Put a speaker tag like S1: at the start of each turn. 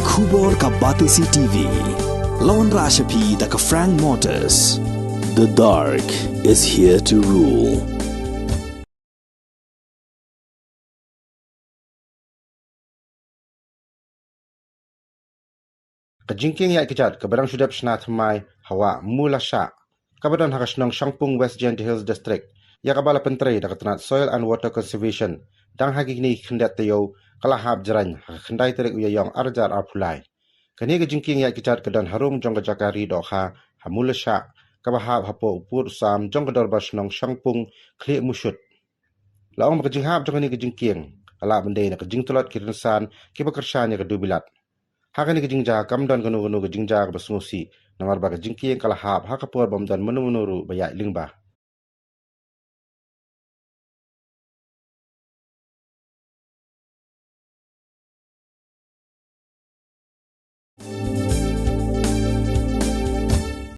S1: Khubor ka Batisi TV. Lawan Rashapi da ka Frank Motors. The dark is here to rule.
S2: Jingkieng Ïaid Kjat kabarang sudap Shna Thymmai hawa Moolishah kabadan hakasnong Shangpung West Gent Hills District ya kabala penteri da katanat Soil and Water Conservation dang hagigni khendat tayo kalahab jaran hakhendai terik uyayong arjar arpulai kani ka Jingkieng Ïaid Kjat kadan harum jong jakari do ha Moolishah kabahab hapo upur sam jong kador basnong Shangpung kli mushut laong makajinghab jong ni ka Jingkieng ala bendai na ka jingtolot kirinsan kibakersanya ka dubilat Hakani kejingja kamdan kanu kejingja ke basngusi namar baga Jingkieng kalahap hakapur bamdan menurut bayak lingba.